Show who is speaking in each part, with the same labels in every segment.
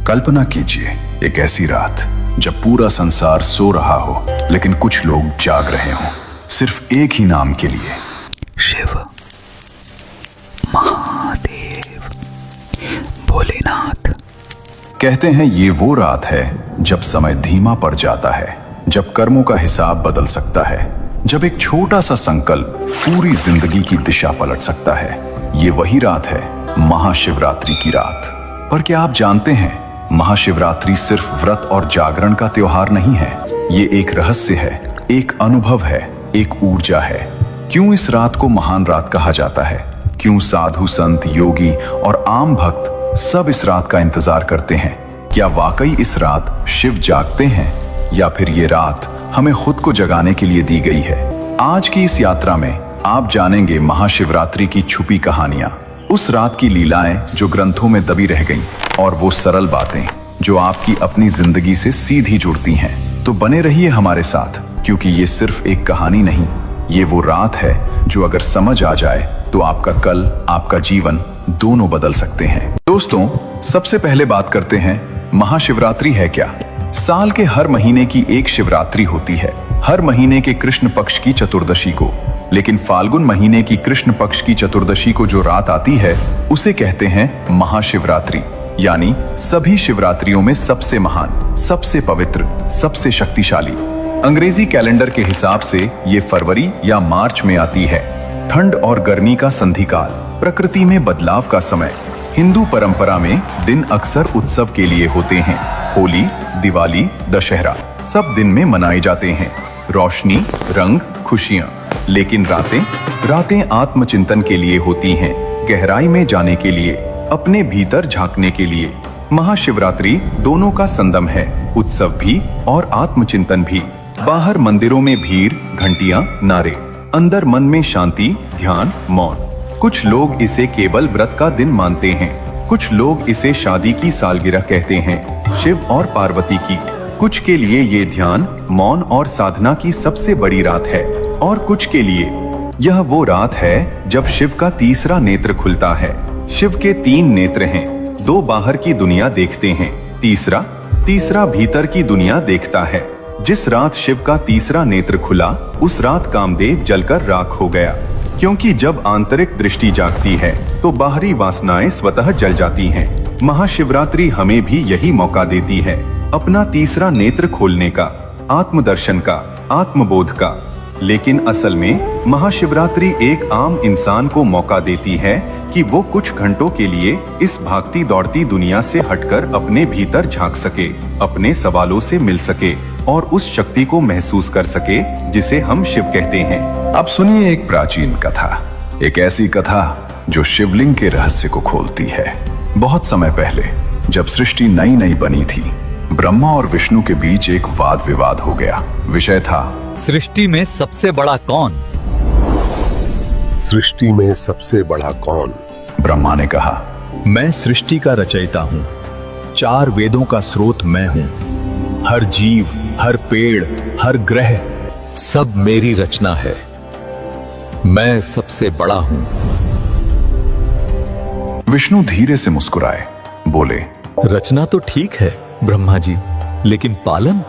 Speaker 1: कल्पना कीजिए एक ऐसी रात जब पूरा संसार सो रहा हो लेकिन कुछ लोग जाग रहे हों, सिर्फ एक ही नाम के लिए।
Speaker 2: शिव, महादेव, भोलेनाथ।
Speaker 1: कहते हैं ये वो रात है जब समय धीमा पड़ जाता है, जब कर्मों का हिसाब बदल सकता है, जब एक छोटा सा संकल्प पूरी जिंदगी की दिशा पलट सकता है। ये वही रात है, महाशिवरात्रि की रात। पर क्या आप जानते हैं, महाशिवरात्रि सिर्फ व्रत और जागरण का त्योहार नहीं है। ये एक रहस्य है, एक अनुभव है, एक ऊर्जा है। क्यों इस रात को महान रात कहा जाता है? क्यों साधु, संत, योगी और आम भक्त सब इस रात का इंतजार करते हैं? क्या वाकई इस रात शिव जागते हैं या फिर ये रात हमें खुद को जगाने के लिए दी गई है? आज की इस यात्रा में आप जानेंगे महाशिवरात्रि की छुपी कहानियां, उस रात की लीलाएं जो ग्रंथों में दबी रह गईं, और वो सरल बातें जो आपकी अपनी जिंदगी से सीधी जुड़ती हैं। तो बने रहिए हमारे साथ, क्योंकि ये सिर्फ एक कहानी नहीं, ये वो रात है जो अगर समझ आ जाए तो आपका कल, आपका जीवन दोनों बदल सकते हैं। दोस्तों, सबसे पहले बात करते हैं महाशिवरात्रि है क्या। साल के हर महीने की एक शिवरात्रि होती है, हर महीने के कृष्ण पक्ष की चतुर्दशी को। लेकिन फाल्गुन महीने की कृष्ण पक्ष की चतुर्दशी को जो रात आती है उसे कहते हैं महाशिवरात्रि, यानी सभी शिवरात्रियों में सबसे महान, सबसे पवित्र, सबसे शक्तिशाली। अंग्रेजी कैलेंडर के हिसाब से ये फरवरी या मार्च में आती है। ठंड और गर्मी का संधिकाल, प्रकृति में बदलाव का समय। हिंदू परंपरा में दिन अक्सर उत्सव के लिए होते हैं। होली, दिवाली, दशहरा सब दिन में मनाए जाते हैं। रोशनी, रंग, खुशियां। लेकिन रातें आत्मचिंतन के लिए होती हैं, गहराई में जाने के लिए, अपने भीतर झांकने के लिए। महाशिवरात्रि दोनों का संगम है, उत्सव भी और आत्मचिंतन भी। बाहर मंदिरों में भीड़, घंटियां, नारे, अंदर मन में शांति, ध्यान, मौन। कुछ लोग इसे केवल व्रत का दिन मानते हैं, कुछ लोग इसे शादी की सालगिरह कहते हैं, शिव और पार्वती की। कुछ के लिए ये ध्यान, मौन और साधना की सबसे बड़ी रात है, और कुछ के लिए यह वो रात है जब शिव का तीसरा नेत्र खुलता है। शिव के 3 नेत्र हैं, 2 बाहर की दुनिया देखते हैं, तीसरा भीतर की दुनिया देखता है। जिस रात शिव का तीसरा नेत्र खुला, उस रात कामदेव जलकर राख हो गया, क्योंकि जब आंतरिक दृष्टि जागती है तो बाहरी वासनाएं स्वतः जल जाती हैं। महाशिवरात्रि हमें भी यही मौका देती है, अपना तीसरा नेत्र खोलने का, आत्मदर्शन का, आत्मबोध का। लेकिन असल में महाशिवरात्रि एक आम इंसान को मौका देती है कि वो कुछ घंटों के लिए इस भागती दौड़ती दुनिया से हटकर अपने भीतर झांक सके, अपने सवालों से मिल सके और उस शक्ति को महसूस कर सके जिसे हम शिव कहते हैं। अब सुनिए एक प्राचीन कथा, एक ऐसी कथा जो शिवलिंग के रहस्य को खोलती है। बहुत समय पहले जब सृष्टि नई नई बनी थी, ब्रह्मा और विष्णु के बीच एक वाद विवाद हो गया। विषय था
Speaker 2: सृष्टि में सबसे बड़ा कौन?
Speaker 3: सृष्टि में सबसे बड़ा कौन?
Speaker 1: ब्रह्मा ने कहा,
Speaker 2: मैं सृष्टि का रचयिता हूँ, 4 वेदों का स्रोत मैं हूँ। हर जीव, हर पेड़, हर ग्रह सब मेरी रचना है। मैं सबसे बड़ा हूँ।
Speaker 1: विष्णु धीरे से मुस्कुराए, बोले,
Speaker 2: रचना तो ठीक है ब्रह्मा जी, लेकिन पालन?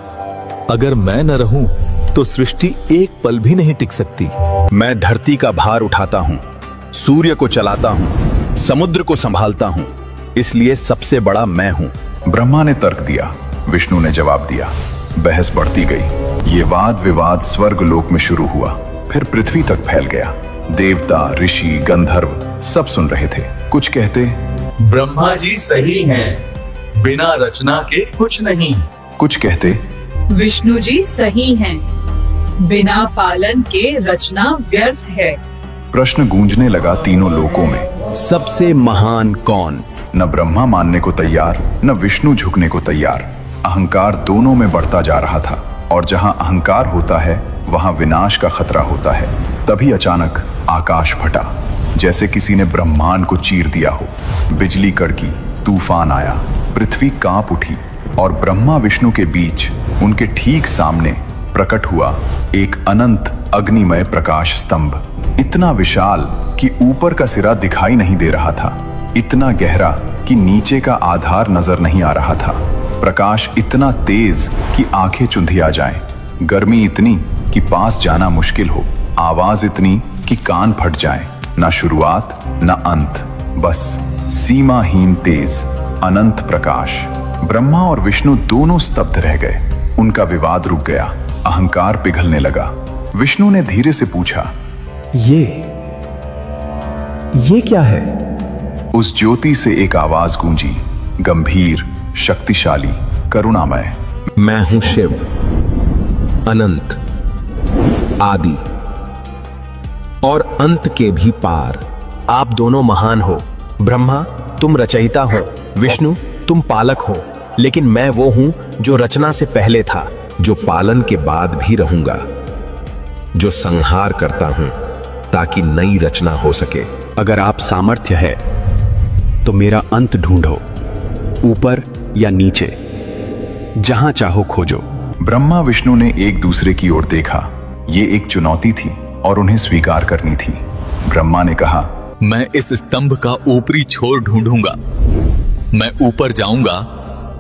Speaker 2: अगर मैं न रहूं तो सृष्टि एक पल भी नहीं टिक सकती।
Speaker 1: मैं धरती का भार उठाता हूँ, सूर्य को चलाता हूँ, समुद्र को संभालता हूँ, इसलिए सबसे बड़ा मैं हूँ। ब्रह्मा ने तर्क दिया, विष्णु ने जवाब दिया। बहस बढ़ती गई। ये वाद विवाद स्वर्ग लोक में शुरू हुआ, फिर पृथ्वी तक फैल गया। देवता, ऋषि, गंधर्व सब सुन रहे थे। कुछ कहते,
Speaker 2: ब्रह्मा जी सही हैं, बिना रचना के कुछ नहीं।
Speaker 1: कुछ कहते,
Speaker 4: विष्णु जी सही हैं, बिना पालन के रचना व्यर्थ है।
Speaker 1: प्रश्न गूंजने लगा तीनों लोकों में,
Speaker 2: सबसे महान कौन?
Speaker 1: न ब्रह्मा मानने को तैयार, न विष्णु झुकने को तैयार। अहंकार दोनों में बढ़ता जा रहा था, और जहां अहंकार होता है वहां विनाश का खतरा होता है। तभी अचानक आकाश फटा, जैसे किसी ने ब्रह्मांड को चीर दिया हो। बिजली कड़की, तूफान आया, पृथ्वी कांप उठी, और ब्रह्मा विष्णु के बीच, उनके ठीक सामने प्रकट हुआ एक अनंत अग्निमय प्रकाश स्तंभ। इतना विशाल कि ऊपर का सिरा दिखाई नहीं दे रहा था, इतना गहरा कि नीचे का आधार नजर नहीं आ रहा था। प्रकाश इतना तेज कि आंखें चुंधिया जाएं, गर्मी इतनी कि पास जाना मुश्किल हो, आवाज इतनी कि कान फट जाएं। ना शुरुआत ना अंत, बस सीमाहीन तेज अनंत प्रकाश। ब्रह्मा और विष्णु दोनों स्तब्ध रह गए। उनका विवाद रुक गया, अहंकार पिघलने लगा। विष्णु ने धीरे से पूछा,
Speaker 2: ये क्या है?
Speaker 1: उस ज्योति से एक आवाज गूंजी, गंभीर, शक्तिशाली, करुणामय।
Speaker 2: मैं हूं शिव, अनंत, आदि और अंत के भी पार। आप दोनों महान हो। ब्रह्मा तुम रचयिता हो, विष्णु तुम पालक हो, लेकिन मैं वो हूं जो रचना से पहले था, जो पालन के बाद भी रहूंगा, जो संहार करता हूं ताकि नई रचना हो सके।
Speaker 5: अगर आप सामर्थ्य है तो मेरा अंत ढूंढो, ऊपर या नीचे, जहां चाहो खोजो।
Speaker 1: ब्रह्मा विष्णु ने एक दूसरे की ओर देखा। ये एक चुनौती थी और उन्हें स्वीकार करनी थी। ब्रह्मा ने कहा,
Speaker 2: मैं इस स्तंभ का ऊपरी छोर ढूंढूंगा। मैं ऊपर जाऊंगा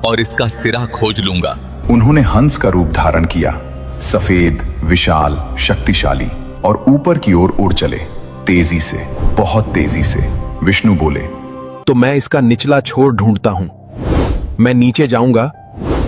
Speaker 2: और इसका सिरा खोज लूंगा।
Speaker 1: उन्होंने हंस का रूप धारण किया, सफेद, विशाल, शक्तिशाली, और ऊपर की ओर उड़ चले, तेजी से, बहुत तेजी से। विष्णु बोले,
Speaker 2: तो मैं इसका निचला छोर ढूंढता हूं। मैं नीचे जाऊंगा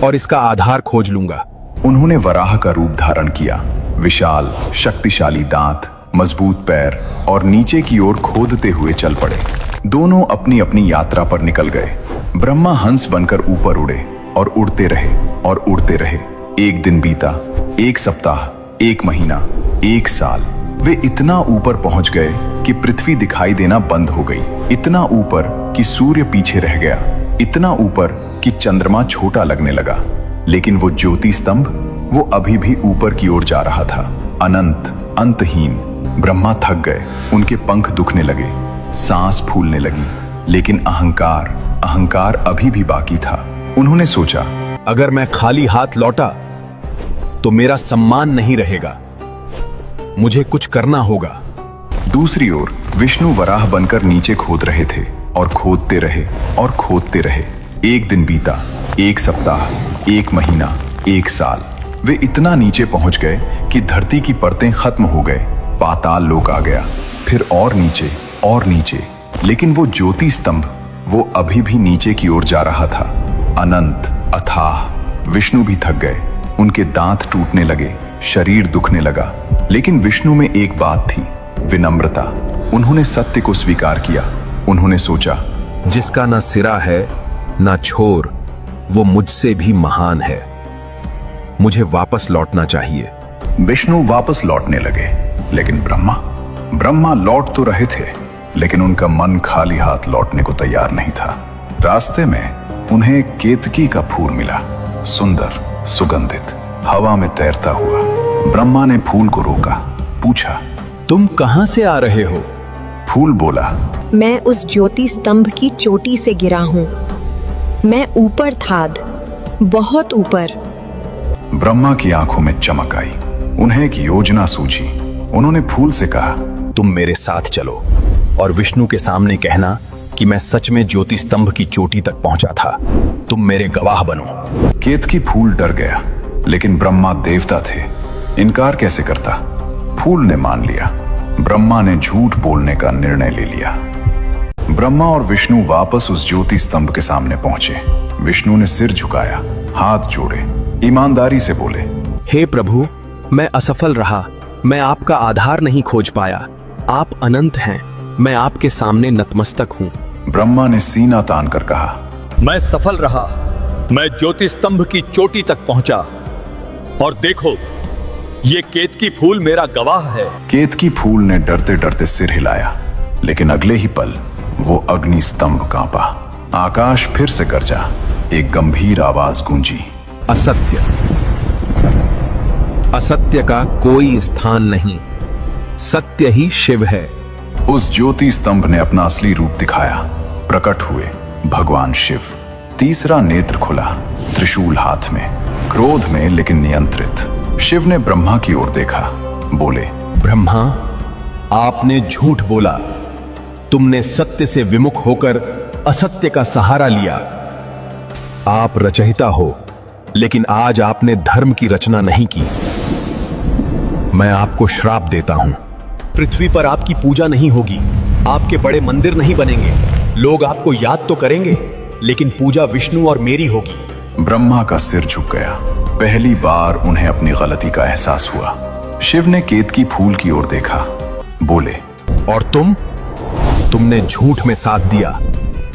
Speaker 2: और इसका आधार खोज लूंगा।
Speaker 1: उन्होंने वराह का रूप धारण किया, विशाल, शक्तिशाली दांत, मजबूत पैर, और नीचे की ओर खोदते हुए चल पड़े। दोनों अपनी अपनी यात्रा पर निकल गए। ब्रह्मा हंस बनकर ऊपर उड़े और उड़ते रहे और उड़ते रहे। एक दिन बीता, एक सप्ताह, एक महीना, एक साल। वे इतना ऊपर पहुंच गए कि पृथ्वी दिखाई देना बंद हो गई, इतना ऊपर कि सूर्य पीछे रह गया, इतना ऊपर कि चंद्रमा छोटा लगने लगा। लेकिन वो ज्योति स्तंभ, वो अभी भी ऊपर की ओर जा रहा था, अनंत, अंतहीन। ब्रह्मा थक गए, उनके पंख दुखने लगे, सांस फूलने लगी, लेकिन अहंकार अभी भी बाकी था। उन्होंने सोचा,
Speaker 2: अगर मैं खाली हाथ लौटा तो मेरा सम्मान नहीं रहेगा, मुझे कुछ करना होगा।
Speaker 1: दूसरी ओर विष्णु वराह बनकर नीचे खोद रहे थे और खोदते रहे और खोदते रहे। एक दिन बीता, एक सप्ताह, एक महीना, एक साल। वे इतना नीचे पहुंच गए कि धरती की परतें खत्म हो गए, पाताल लोक आ गया, फिर और नीचे और नीचे। लेकिन वो ज्योति स्तंभ, वो अभी भी नीचे की ओर जा रहा था, अनंत, अथाह। विष्णु भी थक गए, उनके दांत टूटने लगे, शरीर दुखने लगा। लेकिन विष्णु में एक बात थी, विनम्रता। उन्होंने सत्य को स्वीकार किया। उन्होंने सोचा,
Speaker 2: जिसका ना सिरा है ना छोर, वो मुझसे भी महान है। मुझे वापस लौटना चाहिए।
Speaker 1: विष्णु वापस लौटने लगे, लेकिन ब्रह्मा लौट तो रहे थे, लेकिन उनका मन खाली हाथ लौटने को तैयार नहीं था। रास्ते में उन्हें एक केतकी का फूल मिला, सुंदर, सुगंधित, हवा में तैरता हुआ। ब्रह्मा ने फूल को रोका, पूछा,
Speaker 2: तुम कहां से आ रहे हो?
Speaker 1: फूल बोला,
Speaker 6: मैं उस ज्योति स्तंभ की चोटी से गिरा हूं। मैं ऊपर था, बहुत ऊपर।
Speaker 1: ब्रह्मा की आंखों में चमक आई। उन्हें एक योजना सूझी। उन्होंने फूल से कहा,
Speaker 2: तुम मेरे साथ चलो और विष्णु के सामने कहना कि मैं सच में ज्योति स्तंभ की चोटी तक पहुंचा था। तुम मेरे गवाह बनो।
Speaker 1: केतकी फूल डर गया, लेकिन ब्रह्मा देवता थे, इनकार कैसे करता। फूल ने मान लिया। ब्रह्मा ने झूठ बोलने का निर्णय ले लिया। ब्रह्मा और विष्णु वापस उस ज्योति स्तंभ के सामने पहुंचे। विष्णु ने सिर झुकाया, हाथ जोड़े, ईमानदारी से बोले,
Speaker 5: हे प्रभु, मैं असफल रहा। मैं आपका आधार नहीं खोज पाया। आप अनंत हैं, मैं आपके सामने नतमस्तक हूं।
Speaker 1: ब्रह्मा ने सीना तान कर कहा,
Speaker 7: मैं सफल रहा। मैं ज्योति स्तंभ की चोटी तक पहुंचा और देखो, ये केतकी फूल मेरा गवाह है।
Speaker 1: केतकी फूल ने डरते डरते सिर हिलाया, लेकिन अगले ही पल वो अग्नि स्तंभ कांपा। आकाश फिर से गरजा, एक गंभीर आवाज गूंजी,
Speaker 2: असत्य, असत्य का कोई स्थान नहीं, सत्य ही शिव है।
Speaker 1: उस ज्योति स्तंभ ने अपना असली रूप दिखाया। प्रकट हुए भगवान शिव। तीसरा नेत्र खुला, त्रिशूल हाथ में, क्रोध में लेकिन नियंत्रित। शिव ने ब्रह्मा की ओर देखा, बोले,
Speaker 2: ब्रह्मा, आपने झूठ बोला। तुमने सत्य से विमुख होकर असत्य का सहारा लिया। आप रचयिता हो, लेकिन आज आपने धर्म की रचना नहीं की। मैं आपको श्राप देता हूं। पृथ्वी पर आपकी पूजा नहीं होगी, आपके बड़े मंदिर नहीं बनेंगे, लोग आपको याद तो करेंगे, लेकिन पूजा विष्णु और मेरी होगी।
Speaker 1: ब्रह्मा का सिर झुक गया। पहली बार उन्हें अपनी गलती का एहसास हुआ। शिव ने केतकी फूल की ओर देखा, बोले,
Speaker 2: और तुमने झूठ में साथ दिया,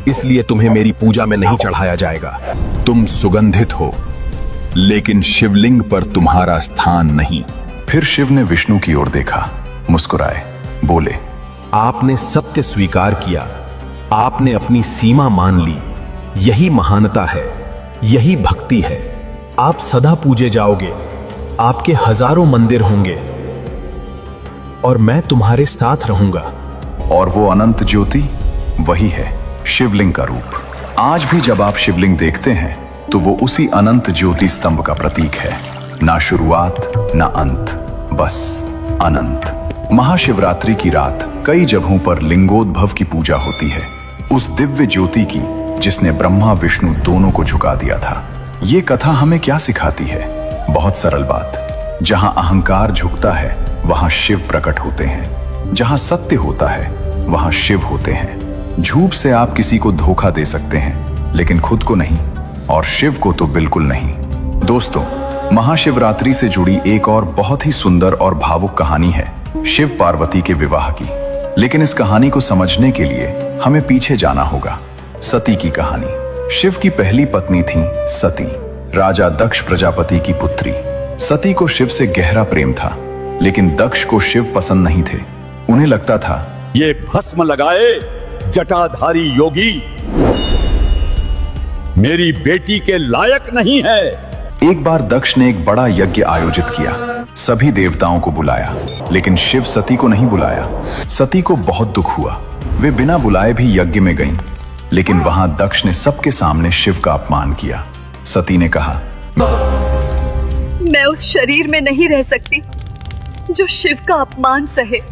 Speaker 2: इसलिए तुम्हें मेरी पूजा में नहीं चढ़ाया जाएगा। तुम सुगंधित हो, लेकिन शिवलिंग पर तुम्हारा स्थान नहीं।
Speaker 1: फिर शिव ने विष्णु की ओर देखा, मुस्कुराए, बोले,
Speaker 2: आपने सत्य स्वीकार किया, आपने अपनी सीमा मान ली। यही महानता है, यही भक्ति है। आप सदा पूजे जाओगे, आपके हजारों मंदिर होंगे और मैं तुम्हारे साथ रहूंगा।
Speaker 1: और वो अनंत ज्योति वही है, शिवलिंग का रूप। आज भी जब आप शिवलिंग देखते हैं तो वो उसी अनंत ज्योति स्तंभ का प्रतीक है। ना शुरुआत ना अंत, बस अनंत। महाशिवरात्रि की रात कई जगहों पर लिंगोद्भव की पूजा होती है, उस दिव्य ज्योति की जिसने ब्रह्मा विष्णु दोनों को झुका दिया था। ये कथा हमें क्या सिखाती है? बहुत सरल बात, जहां अहंकार झुकता है वहां शिव प्रकट होते हैं, जहां सत्य होता है वहां शिव होते हैं। झूठ से आप किसी को धोखा दे सकते हैं, लेकिन खुद को नहीं, और शिव को तो बिल्कुल नहीं। दोस्तों, महाशिवरात्रि से जुड़ी एक और बहुत ही सुंदर और भावुक कहानी है शिव पार्वती के विवाह की। लेकिन इस कहानी को समझने के लिए हमें पीछे जाना होगा। सती की कहानी। शिव की पहली पत्नी थी सती, राजा दक्ष प्रजापति की पुत्री। सती को शिव से गहरा प्रेम था, लेकिन दक्ष को शिव पसंद नहीं थे। उन्हें लगता था,
Speaker 7: ये भस्म लगाए जटाधारी योगी मेरी बेटी के लायक नहीं है।
Speaker 1: एक बार दक्ष ने एक बड़ा यज्ञ आयोजित किया, सभी देवताओं को बुलाया, लेकिन शिव सती को नहीं बुलाया। सती को बहुत दुख हुआ, वे बिना बुलाए भी यज्ञ में गईं, लेकिन वहां दक्ष ने सबके सामने शिव का अपमान किया। सती ने कहा,
Speaker 8: मैं उस शरीर में नहीं रह सकती जो शिव का अपमान सहे।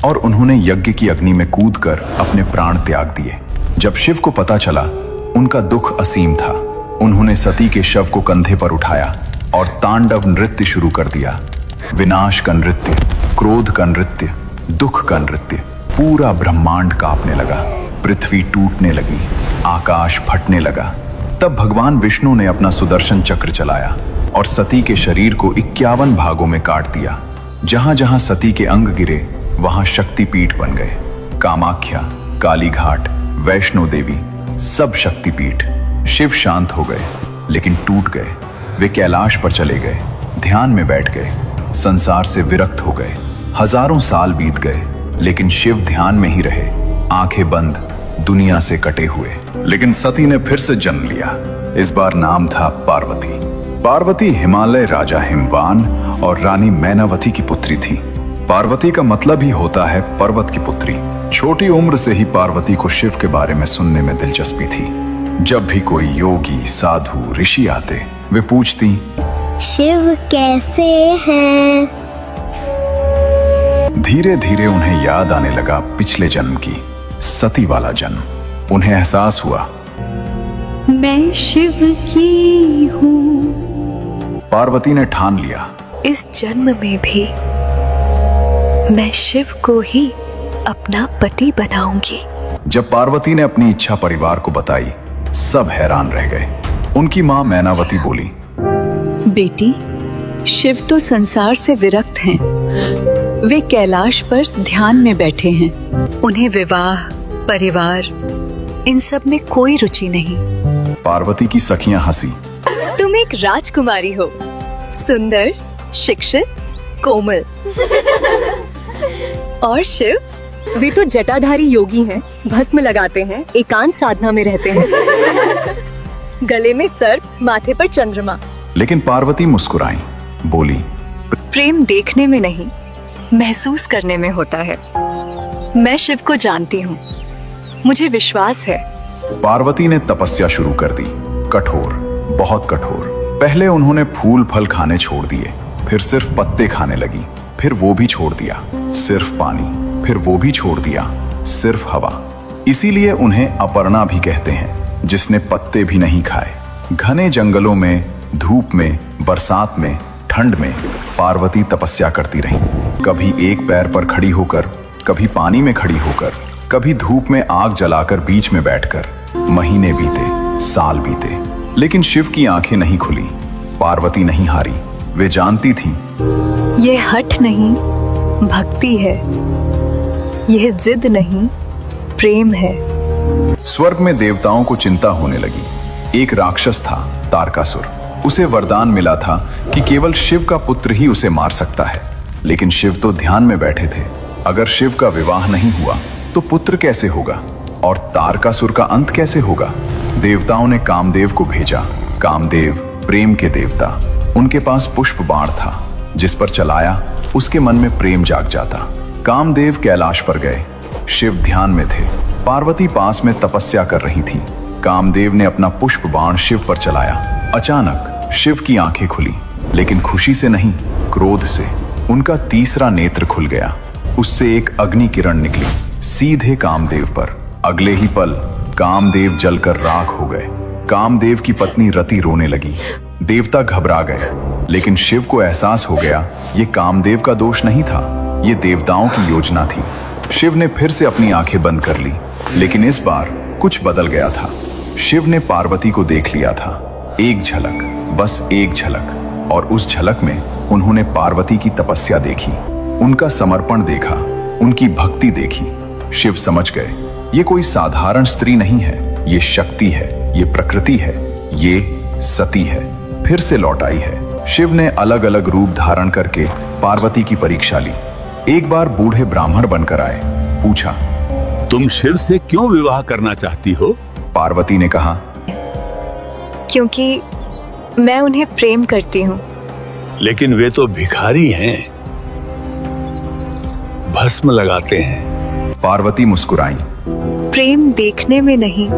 Speaker 1: और उन्होंने यज्ञ की अग्नि में कूदकर अपने प्राण त्याग दिए। जब शिव को पता चला, उनका दुख असीम था। उन्होंने सती के शव को कंधे पर उठाया और तांडव नृत्य शुरू कर दिया। विनाश का नृत्य, क्रोध का नृत्य, दुख का नृत्य। पूरा ब्रह्मांड कांपने लगा, पृथ्वी टूटने लगी, आकाश फटने लगा। तब भगवान विष्णु ने अपना सुदर्शन चक्र चलाया और सती के शरीर को 51 भागों में काट दिया। जहां जहां सती के अंग गिरे वहां शक्तिपीठ बन गए। कामाख्या, कालीघाट, वैष्णो देवी, सब शक्तिपीठ। शिव शांत हो गए, लेकिन टूट गए। वे कैलाश पर चले गए, ध्यान में बैठ गए, संसार से विरक्त हो गए। हजारों साल बीत गए, लेकिन शिव ध्यान में ही रहे, आंखें बंद, दुनिया से कटे हुए। लेकिन सती ने फिर से जन्म लिया। इस बार नाम था पार्वती। पार्वती हिमालय राजा हिमवान और रानी मैनावती की पुत्री थी। पार्वती का मतलब ही होता है पर्वत की पुत्री। छोटी उम्र से ही पार्वती को शिव के बारे में सुनने में दिलचस्पी थी। जब भी कोई योगी, साधु, ऋषि आते, वे पूछती,
Speaker 9: शिव कैसे हैं?
Speaker 1: धीरे धीरे उन्हें याद आने लगा पिछले जन्म की, सती वाला जन्म। उन्हें एहसास हुआ,
Speaker 8: मैं शिव की हूँ।
Speaker 1: पार्वती ने ठान लिया,
Speaker 8: इस जन्म में भी मैं शिव को ही अपना पति बनाऊंगी।
Speaker 1: जब पार्वती ने अपनी इच्छा परिवार को बताई, सब हैरान रह गए। उनकी मां मैनावती बोली,
Speaker 8: बेटी, शिव तो संसार से विरक्त हैं। वे कैलाश पर ध्यान में बैठे हैं। उन्हें विवाह, परिवार, इन सब में कोई रुचि नहीं।
Speaker 1: पार्वती की सखियां हंसी,
Speaker 8: तुम एक राजकुमारी हो, सुंदर, शिक्षित, कोमल। और शिव,
Speaker 6: वे तो जटाधारी योगी हैं, भस्म लगाते हैं, एकांत साधना में रहते हैं।
Speaker 8: गले में सर्प, माथे पर चंद्रमा।
Speaker 1: लेकिन पार्वती मुस्कुराई, बोली,
Speaker 8: प्रेम देखने में नहीं, महसूस करने में होता है। मैं शिव को जानती हूँ, मुझे विश्वास है।
Speaker 1: पार्वती ने तपस्या शुरू कर दी, कठोर, बहुत कठोर। पहले उन्होंने फूल फल खाने छोड़ दिए, फिर सिर्फ पत्ते खाने लगी, फिर वो भी छोड़ दिया। सिर्फ पानी, फिर वो भी छोड़ दिया, सिर्फ हवा। इसीलिए उन्हें अपर्णा भी कहते हैं, जिसने पत्ते भी नहीं खाए। घने जंगलों में, धूप में, बरसात में, ठंड में पार्वती तपस्या करती रही। कभी एक पैर पर खड़ी होकर, कभी पानी में खड़ी होकर, कभी धूप में आग जलाकर बीच में बैठकर। महीने बीते, साल बीते, लेकिन शिव की आंखें नहीं खुली। पार्वती नहीं हारी। वे जानती थीं
Speaker 8: ये हठ नहीं, भक्ति है। यह जिद नहीं, प्रेम है।
Speaker 1: स्वर्ग में देवताओं को चिंता होने लगी। एक राक्षस था, तारकासुर। उसे वरदान मिला था कि केवल शिव का पुत्र ही उसे मार सकता है। लेकिन शिव तो ध्यान में बैठे थे। अगर शिव का विवाह नहीं हुआ तो पुत्र कैसे होगा और तारकासुर का अंत कैसे होगा? देवताओं ने कामदेव को भेजा। कामदेव प्रेम के देवता। उनके पास पुष्प बाण था, जिस पर चलाया उसके मन में प्रेम जाग जाता। कामदेव कैलाश पर गए। शिव ध्यान में थे। पार्वती पास में तपस्या कर रही थी। कामदेव ने अपना पुष्प बाण शिव पर चलाया। अचानक शिव की आंखें खुली, लेकिन खुशी से नहीं, क्रोध से। उनका तीसरा नेत्र खुल गया। उससे एक अग्नि किरण निकली, सीधे कामदेव पर। अगले ही पल कामदेव जलकर राख हो गए। कामदेव की पत्नी रति रोने लगी। देवता घबरा गए, लेकिन शिव को एहसास हो गया ये कामदेव का दोष नहीं था, ये देवताओं की योजना थी। शिव ने फिर से अपनी आंखें बंद कर ली, लेकिन इस बार कुछ बदल गया था। शिव ने पार्वती को देख लिया था। एक झलक, बस एक झलक, और उस झलक में उन्होंने पार्वती की तपस्या देखी, उनका समर्पण देखा, उनकी भक्ति देखी। शिव समझ गए ये कोई साधारण स्त्री नहीं है, ये शक्ति है, ये प्रकृति है, ये सती है, फिर से लौट आई है। शिव ने अलग अलग रूप धारण करके पार्वती की परीक्षा ली। एक बार बूढ़े ब्राह्मण बनकर आए। पूछा,
Speaker 7: तुम शिव से क्यों विवाह करना चाहती हो?
Speaker 1: पार्वती ने कहा,
Speaker 6: क्योंकि मैं उन्हें प्रेम करती हूँ।
Speaker 7: लेकिन वे तो भिखारी हैं, भस्म लगाते हैं।
Speaker 1: पार्वती मुस्कुराई।
Speaker 8: प्रेम देखने में नहीं,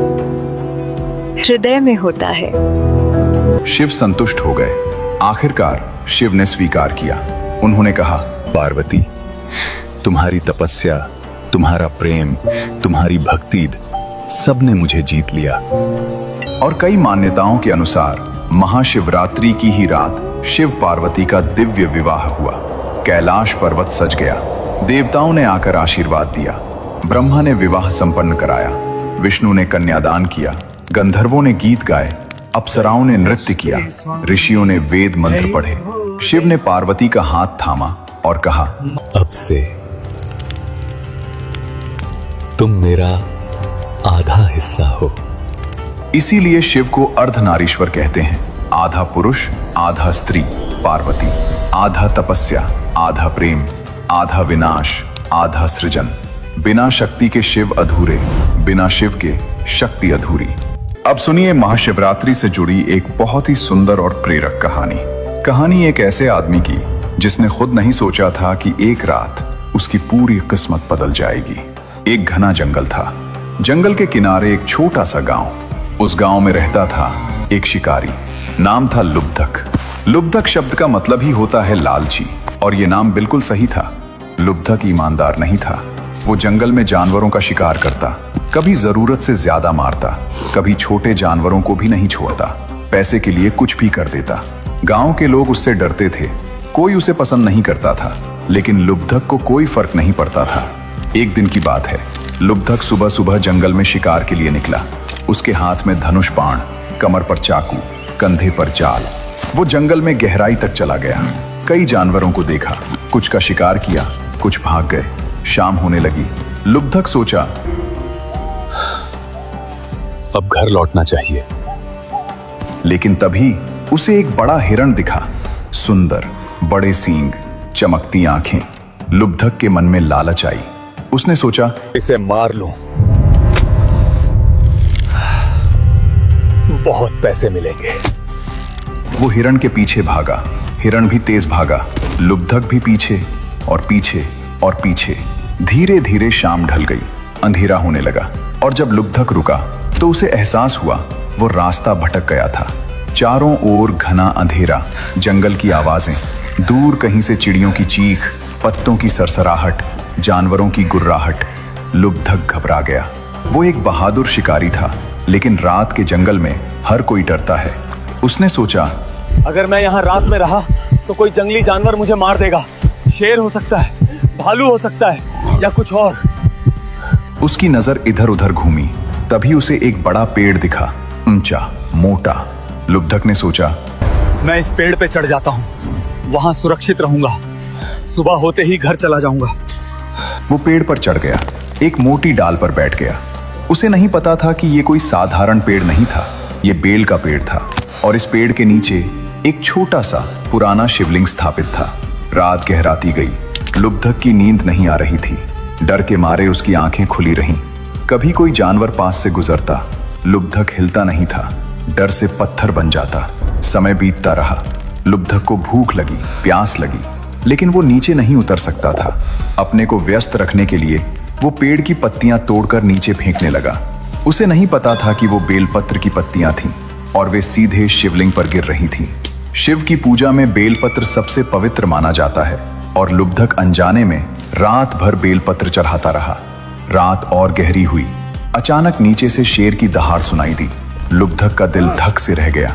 Speaker 8: हृदय में होता है।
Speaker 1: शिव संतुष्ट हो गए। आखिरकार शिव ने स्वीकार किया। उन्होंने कहा,
Speaker 2: पार्वती, तुम्हारी तपस्या, तुम्हारा प्रेम, तुम्हारी भक्ति, सब ने मुझे जीत लिया।
Speaker 1: और कई मान्यताओं के अनुसार महाशिवरात्रि की ही रात शिव पार्वती का दिव्य विवाह हुआ। कैलाश पर्वत सज गया। देवताओं ने आकर आशीर्वाद दिया। ब्रह्मा ने विवाह संपन्न कराया। विष्णु ने कन्यादान किया। गंधर्वों ने गीत गाए। अप्सराओं ने नृत्य किया। ऋषियों ने वेद मंत्र पढ़े। शिव ने पार्वती का हाथ थामा और कहा,
Speaker 2: अब से तुम मेरा आधा हिस्सा हो।
Speaker 1: इसीलिए शिव को अर्धनारीश्वर कहते हैं। आधा पुरुष, आधा स्त्री। पार्वती आधा तपस्या, आधा प्रेम, आधा विनाश, आधा सृजन। बिना शक्ति के शिव अधूरे, बिना शिव के शक्ति अधूरी। अब सुनिए महाशिवरात्रि से जुड़ी एक बहुत ही सुंदर और प्रेरक कहानी। कहानी एक ऐसे आदमी की जिसने खुद नहीं सोचा था कि एक रात उसकी पूरी किस्मत बदल जाएगी। एक घना जंगल था। जंगल के किनारे एक छोटा सा गांव। उस गांव में रहता था एक शिकारी। नाम था लुब्धक। लुब्धक शब्द का मतलब ही होता है लालची, और ये नाम बिल्कुल सही था। लुब्धक ईमानदार नहीं था। वो जंगल में जानवरों का शिकार करता, कभी जरूरत से ज्यादा मारता, कभी छोटे जानवरों को भी नहीं छोड़ता, पैसे के लिए कुछ भी कर देता। गांव के लोग उससे डरते थे। कोई उसे पसंद नहीं करता था, लेकिन लुब्धक को कोई फर्क नहीं पड़ता था। एक दिन की बात है। लुब्धक सुबह सुबह जंगल में शिकार के लिए निकला। उसके हाथ में धनुष बाण, कमर पर चाकू, कंधे पर जाल। वो जंगल में गहराई तक चला गया। कई जानवरों को देखा, कुछ का शिकार किया, कुछ भाग गए। शाम होने लगी। लुब्धक सोचा,
Speaker 2: अब घर लौटना चाहिए।
Speaker 1: लेकिन तभी उसे एक बड़ा हिरण दिखा। सुंदर, बड़े सींग, चमकती आंखें। लुब्धक के मन में लालच आई। उसने सोचा,
Speaker 7: इसे मार लूं, बहुत पैसे मिलेंगे।
Speaker 1: वो हिरण के पीछे भागा। हिरण भी तेज भागा। लुब्धक भी पीछे और पीछे और पीछे। धीरे धीरे शाम ढल गई। अंधेरा होने लगा, और जब लुब्धक रुका तो उसे एहसास हुआ वो रास्ता भटक गया था। चारों ओर घना अंधेरा, जंगल की आवाजें, दूर कहीं से चिड़ियों की चीख, पत्तों की सरसराहट, जानवरों की गुर्राहट। लुब्धक घबरा गया। वो एक बहादुर शिकारी था, लेकिन रात के जंगल में हर कोई डरता है। उसने सोचा,
Speaker 7: अगर मैं यहाँ रात में रहा तो कोई जंगली जानवर मुझे मार देगा। शेर हो सकता है, भालू हो सकता है, या कुछ और।
Speaker 1: उसकी नजर इधर उधर घूमी, तभी उसे एक बड़ा पेड़ दिखा, ऊंचा, मोटा। लुब्धक ने सोचा,
Speaker 7: मैं इस पेड़ पे चढ़ जाता हूँ, वहां सुरक्षित रहूंगा। सुबह होते ही घर चला जाऊंगा।
Speaker 1: वो पेड़ पर चढ़ गया, एक मोटी डाल पर बैठ गया। उसे नहीं पता था कि ये कोई साधारण पेड़ नहीं था, ये बेल का पेड़ था, और इस पेड़ के नीचे एक छोटा सा पुराना शिवलिंग स्थापित था। रात गहराती गई, लुब्धक की नींद नहीं आ रही थी। डर के मारे उसकी आंखें खुली रहीं। कभी कोई जानवर पास से गुजरता, लुब्धक हिलता नहीं था, डर से पत्थर बन जाता। समय बीतता रहा, लुब्धक को भूख लगी, प्यास लगी, लेकिन वो नीचे नहीं उतर सकता था। अपने को व्यस्त रखने के लिए वो पेड़ की पत्तियां तोड़कर नीचे फेंकने लगा। उसे नहीं पता था कि वो बेलपत्र की पत्तियां थीं और वे सीधे शिवलिंग पर गिर रही थीं। शिव की पूजा में बेलपत्र सबसे पवित्र माना जाता है, और लुब्धक अनजाने में रात भर बेलपत्र चढ़ाता रहा। रात और गहरी हुई। अचानक नीचे से शेर की दहाड़ सुनाई दी। लुब्धक का दिल धक से रह गया।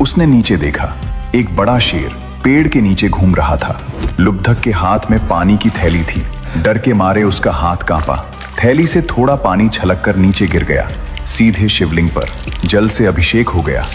Speaker 1: उसने नीचे देखा, एक बड़ा शेर पेड़ के नीचे घूम रहा था। लुब्धक के हाथ में पानी की थैली थी। डर के मारे उसका हाथ कांपा। थैली से थोड़ा पानी छलककर नीचे गिर गया, सीधे शिवलिंग पर। जल से अभिषेक हो गया।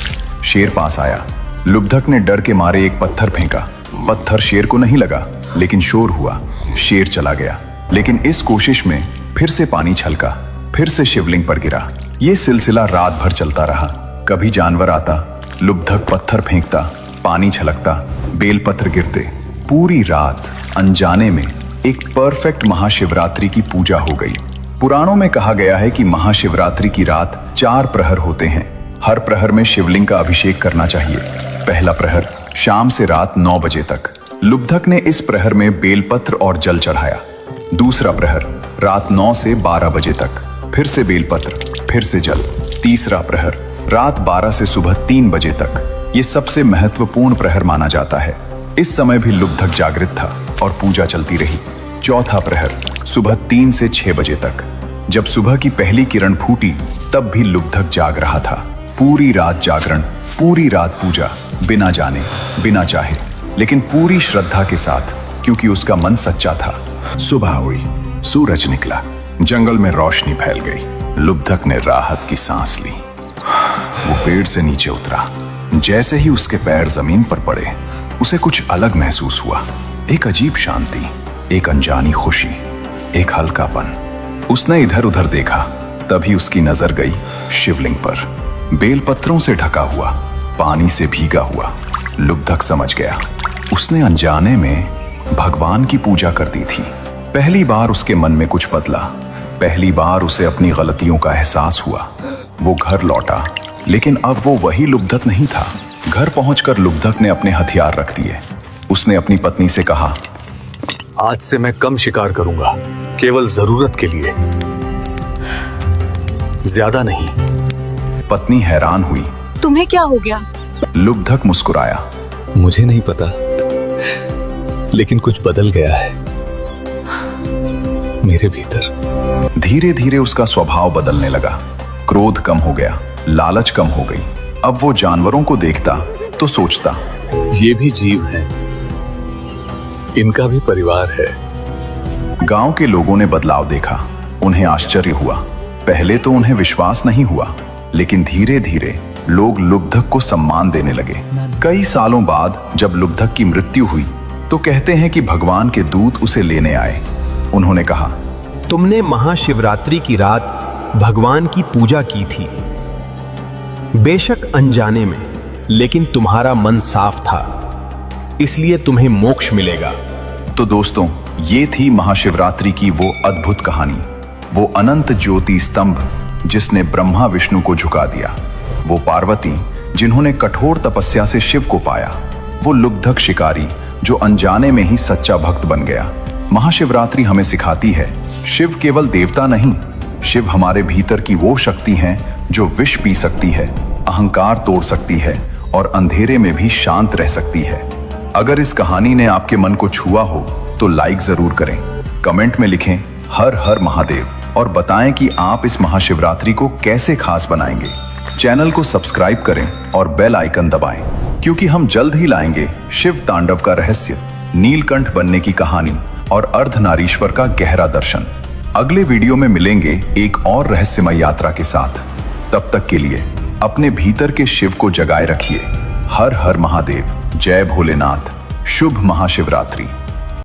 Speaker 1: शेर पास आया। लुब्धक ने डर के मारे एक पत्थर फेंका। पत्थर शेर को नहीं लगा, लेकिन शोर हुआ। शेर चला गया, लेकिन इस कोशिश में फिर से पानी छलका, फिर से शिवलिंग पर गिरा। ये सिलसिला रात भर चलता रहा। कभी जानवर आता, लुब्धक पत्थर फेंकता, पानी छलकता, बेलपत्र गिरते। पूरी रात अनजाने में एक परफेक्ट महाशिवरात्रि की पूजा हो गई। पुराणों में कहा गया है कि महाशिवरात्रि की रात 4 प्रहर होते हैं। हर प्रहर में शिवलिंग का अभिषेक करना चाहिए। पहला प्रहर शाम से रात 9 बजे तक। लुब्धक ने इस प्रहर में बेलपत्र और जल चढ़ाया। दूसरा प्रहर रात 9 से 12 बजे तक, फिर से बेलपत्र, फिर से जल। तीसरा प्रहर रात 12 से सुबह 3 बजे तक। ये सबसे महत्वपूर्ण प्रहर माना जाता है। इस समय भी लुब्धक जागृत था और पूजा चलती रही। चौथा प्रहर सुबह 3 से 6 बजे तक। जब सुबह की पहली किरण फूटी, तब भी लुब्धक जाग रहा था। पूरी रात जागरण, पूरी रात पूजा, बिना जाने, बिना चाहे, लेकिन पूरी श्रद्धा के साथ, क्योंकि उसका मन सच्चा था। सुबह हुई, सूरज निकला, जंगल में रोशनी फैल गई। लुब्धक ने राहत की सांस ली। वो पेड़ से नीचे उतरा। जैसे ही उसके पैर जमीन पर पड़े, उसे कुछ अलग महसूस हुआ। एक अजीब शांति, एक अनजानी खुशी, एक हल्कापन। उसने इधर उधर देखा, तभी उसकी नजर गई शिवलिंग पर, बेलपत्रों से ढका हुआ, पानी से भीगा हुआ। लुब्धक समझ गया, उसने अनजाने में भगवान की पूजा कर दी थी। पहली बार उसके मन में कुछ बदला। पहली बार उसे अपनी गलतियों का एहसास हुआ। वो घर लौटा, लेकिन अब वो वही लुब्धक नहीं था। घर पहुंचकर लुब्धक ने अपने हथियार रख दिए। उसने अपनी पत्नी से कहा,
Speaker 2: आज से मैं कम शिकार करूंगा, केवल जरूरत के लिए, ज्यादा नहीं।
Speaker 1: पत्नी हैरान हुई।
Speaker 8: तुम्हें क्या हो गया?
Speaker 1: लुब्धक मुस्कुराया।
Speaker 2: मुझे नहीं पता, लेकिन कुछ बदल गया है मेरे भीतर।
Speaker 1: धीरे धीरे उसका स्वभाव बदलने लगा। क्रोध कम हो गया, लालच कम हो गई। अब वो जानवरों को देखता तो सोचता,
Speaker 2: ये भी जीव हैं, इनका भी परिवार है।
Speaker 1: गांव के लोगों ने बदलाव देखा। उन्हें आश्चर्य हुआ। पहले तो उन्हें विश्वास नहीं हुआ, लेकिन धीरे धीरे लोग लुब्धक को सम्मान देने लगे। कई सालों बाद जब लुब्धक की मृत्यु हुई, तो कहते हैं कि भगवान के दूत उसे लेने आए। उन्होंने कहा,
Speaker 5: तुमने महाशिवरात्रि की रात भगवान की पूजा की थी, बेशक अनजाने में, लेकिन तुम्हारा मन साफ था, इसलिए तुम्हें मोक्ष मिलेगा।
Speaker 1: तो दोस्तों, ये थी महाशिवरात्रि की वो अद्भुत कहानी। वो अनंत ज्योति स्तंभ जिसने ब्रह्मा विष्णु को झुका दिया। वो पार्वती जिन्होंने कठोर तपस्या से शिव को पाया। वो लुब्धक शिकारी जो अनजाने में ही सच्चा भक्त बन गया। महाशिवरात्रि हमें सिखाती है, शिव केवल देवता नहीं, शिव हमारे भीतर की वो शक्ति है जो विष पी सकती है, अहंकार तोड़ सकती है और अंधेरे में भी शांत रह सकती है। अगर इस कहानी ने आपके मन को छुआ हो तो लाइक जरूर करें, कमेंट में लिखें हर हर महादेव और बताएं कि आप इस महाशिवरात्रि को कैसे खास बनाएंगे। चैनल को सब्सक्राइब करें और बेल आइकन दबाएं, क्योंकि हम जल्द ही लाएंगे शिव तांडव का रहस्य, नीलकंठ बनने की कहानी और अर्धनारीश्वर का गहरा दर्शन। अगले वीडियो में मिलेंगे एक और रहस्यमय यात्रा के साथ। तब तक के लिए अपने भीतर के शिव को जगाए रखिए। हर हर महादेव, जय भोलेनाथ, शुभ महाशिवरात्रि।